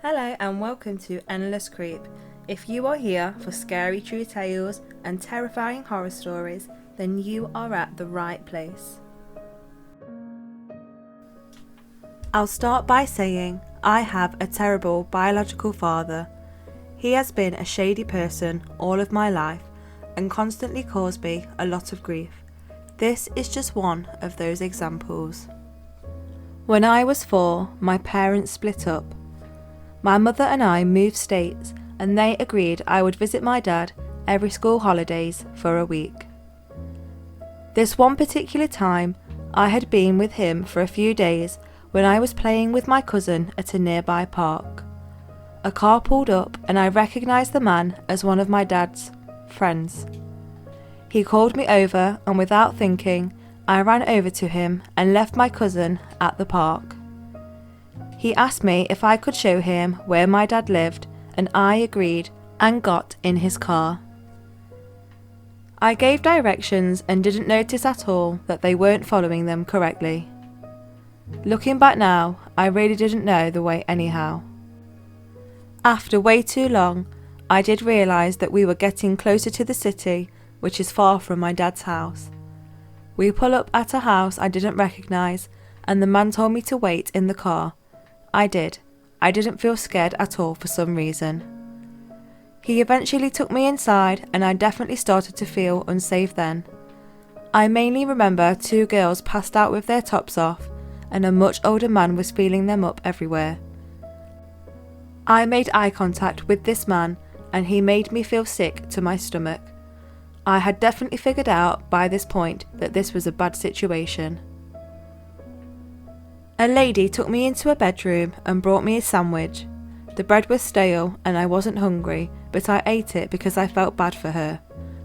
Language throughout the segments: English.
Hello and welcome to Endless Creep. If you are here for scary true tales and terrifying horror stories, then you are at the right place. I'll start by saying I have a terrible biological father. He has been a shady person all of my life and constantly caused me a lot of grief. This is just one of those examples. When I was 4, my parents split up. My mother and I moved states, and they agreed I would visit my dad every school holidays for a week. This one particular time, I had been with him for a few days when I was playing with my cousin at a nearby park. A car pulled up and I recognised the man as one of my dad's friends. He called me over and without thinking, I ran over to him and left my cousin at the park. He asked me if I could show him where my dad lived, and I agreed and got in his car. I gave directions and didn't notice at all that they weren't following them correctly. Looking back now, I really didn't know the way anyhow. After way too long, I did realise that we were getting closer to the city, which is far from my dad's house. We pull up at a house I didn't recognise, and the man told me to wait in the car. I did. I didn't feel scared at all for some reason. He eventually took me inside and I definitely started to feel unsafe then. I mainly remember 2 girls passed out with their tops off and a much older man was feeling them up everywhere. I made eye contact with this man and he made me feel sick to my stomach. I had definitely figured out by this point that this was a bad situation. A lady took me into a bedroom and brought me a sandwich. The bread was stale and I wasn't hungry, but I ate it because I felt bad for her,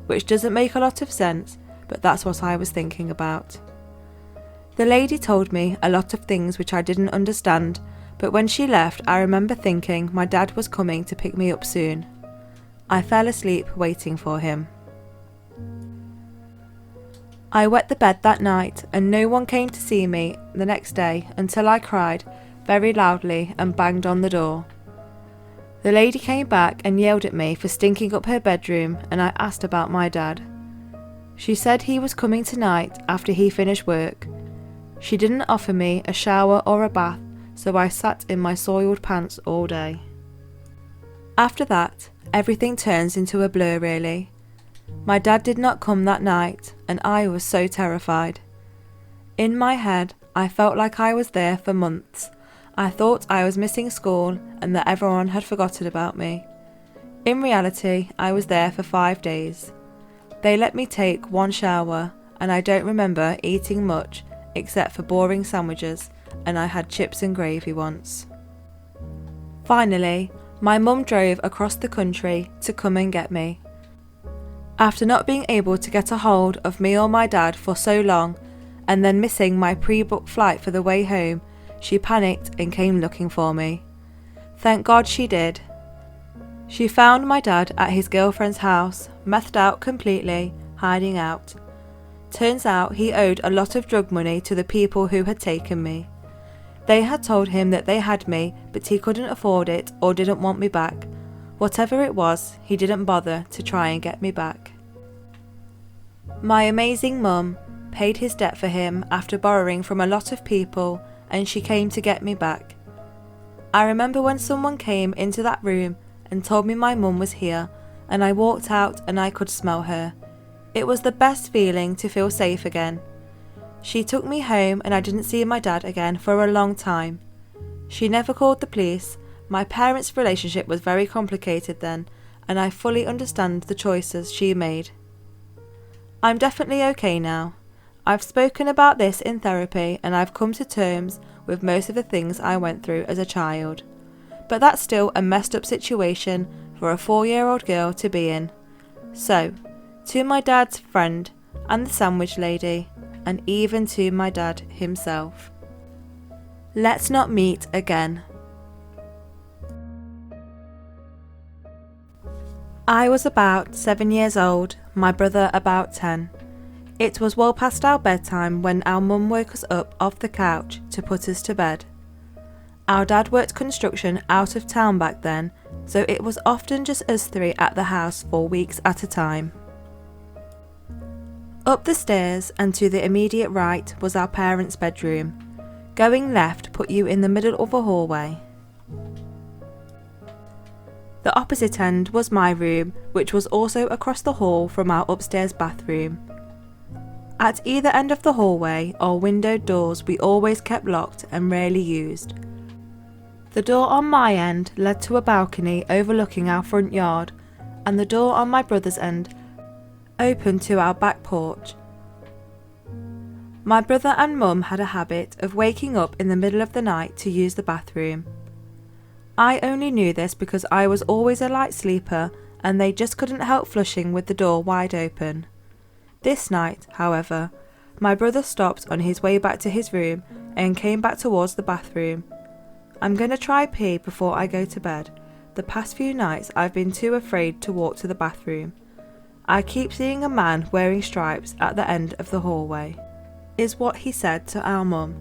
which doesn't make a lot of sense, but that's what I was thinking about. The lady told me a lot of things which I didn't understand, but when she left I remember thinking my dad was coming to pick me up soon. I fell asleep waiting for him. I wet the bed that night and no one came to see me the next day until I cried very loudly and banged on the door. The lady came back and yelled at me for stinking up her bedroom and I asked about my dad. She said he was coming tonight after he finished work. She didn't offer me a shower or a bath, so I sat in my soiled pants all day. After that, everything turns into a blur really. My dad did not come that night and I was so terrified. In my head, I felt like I was there for months. I thought I was missing school and that everyone had forgotten about me. In reality, I was there for 5 days. They let me take 1 shower and I don't remember eating much except for boring sandwiches and I had chips and gravy once. Finally, my mum drove across the country to come and get me. After not being able to get a hold of me or my dad for so long, and then missing my pre-booked flight for the way home, she panicked and came looking for me. Thank God she did. She found my dad at his girlfriend's house, methed out completely, hiding out. Turns out he owed a lot of drug money to the people who had taken me. They had told him that they had me, but he couldn't afford it or didn't want me back. Whatever it was, he didn't bother to try and get me back. My amazing mum paid his debt for him after borrowing from a lot of people and she came to get me back. I remember when someone came into that room and told me my mum was here and I walked out and I could smell her. It was the best feeling to feel safe again. She took me home and I didn't see my dad again for a long time. She never called the police. My parents' relationship was very complicated then, and I fully understand the choices she made. I'm definitely okay now. I've spoken about this in therapy and I've come to terms with most of the things I went through as a child. But that's still a messed up situation for a 4-year-old girl to be in. So, to my dad's friend and the sandwich lady, and even to my dad himself. Let's not meet again. I was about 7 years old, my brother about 10. It was well past our bedtime when our mum woke us up off the couch to put us to bed. Our dad worked construction out of town back then, so it was often just us three at the house for weeks at a time. Up the stairs and to the immediate right was our parents' bedroom. Going left put you in the middle of a hallway. The opposite end was my room, which was also across the hall from our upstairs bathroom. At either end of the hallway are windowed doors we always kept locked and rarely used. The door on my end led to a balcony overlooking our front yard, and the door on my brother's end opened to our back porch. My brother and mum had a habit of waking up in the middle of the night to use the bathroom. I only knew this because I was always a light sleeper and they just couldn't help flushing with the door wide open. This night, however, my brother stopped on his way back to his room and came back towards the bathroom. I'm going to try pee before I go to bed. The past few nights I've been too afraid to walk to the bathroom. I keep seeing a man wearing stripes at the end of the hallway, is what he said to our mum.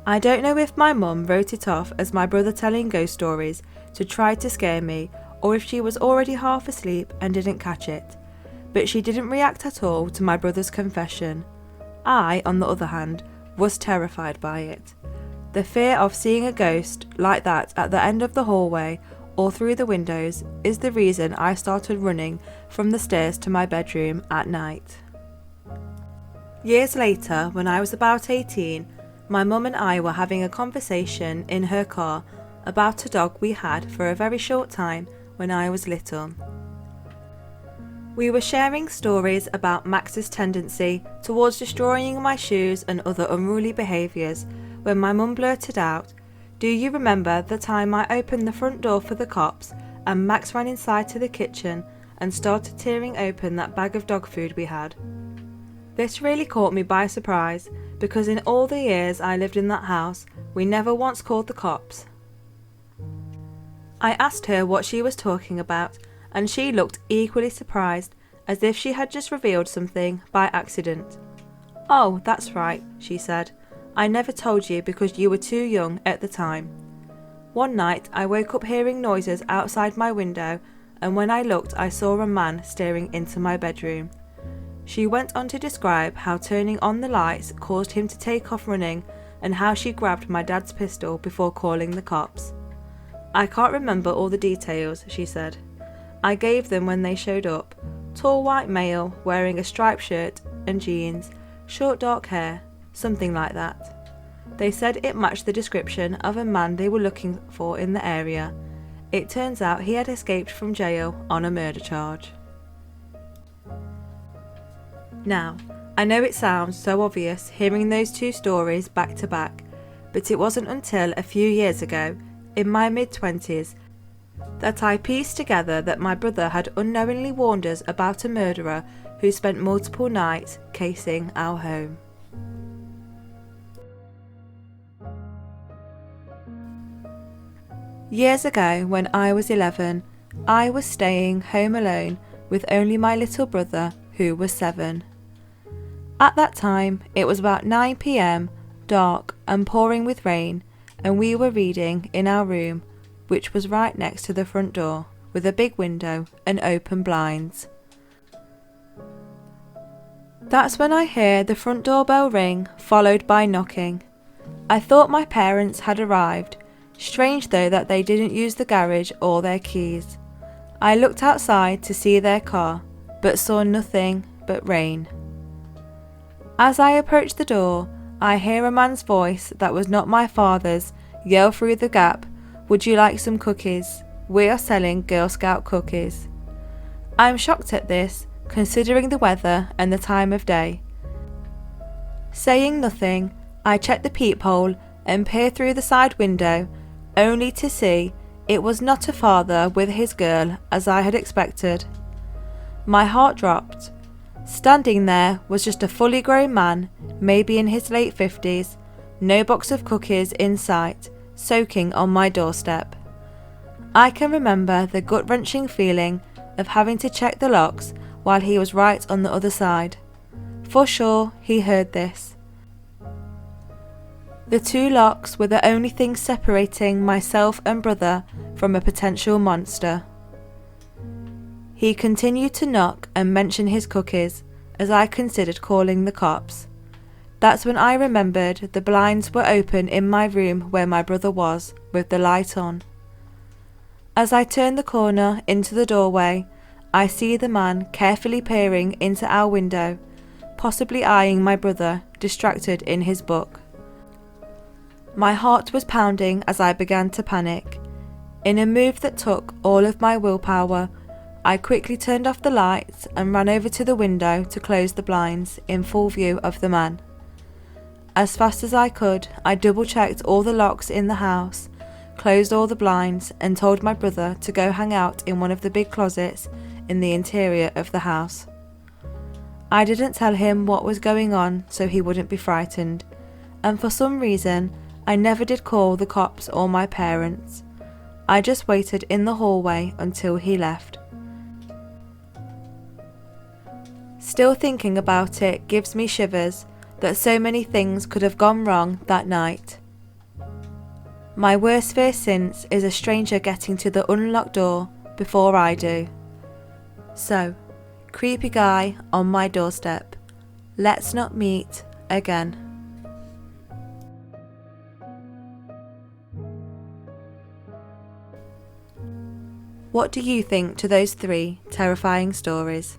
I don't know if my mum wrote it off as my brother telling ghost stories to try to scare me, or if she was already half asleep and didn't catch it, but she didn't react at all to my brother's confession. I, on the other hand, was terrified by it. The fear of seeing a ghost like that at the end of the hallway or through the windows is the reason I started running from the stairs to my bedroom at night. Years later, when I was about 18, my mum and I were having a conversation in her car about a dog we had for a very short time when I was little. We were sharing stories about Max's tendency towards destroying my shoes and other unruly behaviours when my mum blurted out, "Do you remember the time I opened the front door for the cops and Max ran inside to the kitchen and started tearing open that bag of dog food we had?" This really caught me by surprise because in all the years I lived in that house, we never once called the cops. I asked her what she was talking about and she looked equally surprised, as if she had just revealed something by accident. "Oh, that's right," she said. "I never told you because you were too young at the time. One night I woke up hearing noises outside my window, and when I looked I saw a man staring into my bedroom." She went on to describe how turning on the lights caused him to take off running and how she grabbed my dad's pistol before calling the cops. "I can't remember all the details," she said. "I gave them when they showed up. Tall white male wearing a striped shirt and jeans, short dark hair, something like that. They said it matched the description of a man they were looking for in the area. It turns out he had escaped from jail on a murder charge." Now, I know it sounds so obvious hearing those two stories back to back, but it wasn't until a few years ago, in my mid-20s, that I pieced together that my brother had unknowingly warned us about a murderer who spent multiple nights casing our home. Years ago, when I was 11, I was staying home alone with only my little brother, who was 7. At that time, it was about 9 p.m, dark and pouring with rain, and we were reading in our room, which was right next to the front door, with a big window and open blinds. That's when I hear the front door bell ring, followed by knocking. I thought my parents had arrived. Strange though that they didn't use the garage or their keys. I looked outside to see their car, but saw nothing but rain. As I approached the door, I hear a man's voice that was not my father's yell through the gap, "Would you like some cookies? We are selling Girl Scout cookies." I am shocked at this, considering the weather and the time of day. Saying nothing, I check the peephole and peer through the side window, only to see it was not a father with his girl as I had expected. My heart dropped. Standing there was just a fully grown man, maybe in his late 50s, no box of cookies in sight, soaking on my doorstep. I can remember the gut-wrenching feeling of having to check the locks while he was right on the other side. For sure, he heard this. The 2 locks were the only things separating myself and brother from a potential monster. He continued to knock and mention his cookies as I considered calling the cops. That's when I remembered the blinds were open in my room where my brother was, with the light on. As I turn the corner into the doorway, I see the man carefully peering into our window, possibly eyeing my brother, distracted in his book. My heart was pounding as I began to panic. In a move that took all of my willpower, I quickly turned off the lights and ran over to the window to close the blinds in full view of the man. As fast as I could, I double-checked all the locks in the house, closed all the blinds, and told my brother to go hang out in one of the big closets in the interior of the house. I didn't tell him what was going on so he wouldn't be frightened, and for some reason, I never did call the cops or my parents. I just waited in the hallway until he left. Still thinking about it gives me shivers that so many things could have gone wrong that night. My worst fear since is a stranger getting to the unlocked door before I do. So, creepy guy on my doorstep. Let's not meet again. What do you think to those 3 terrifying stories?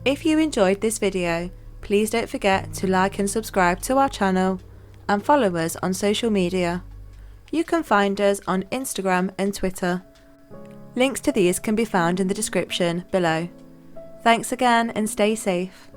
If you enjoyed this video, please don't forget to like and subscribe to our channel and follow us on social media. You can find us on Instagram and Twitter. Links to these can be found in the description below. Thanks again and stay safe.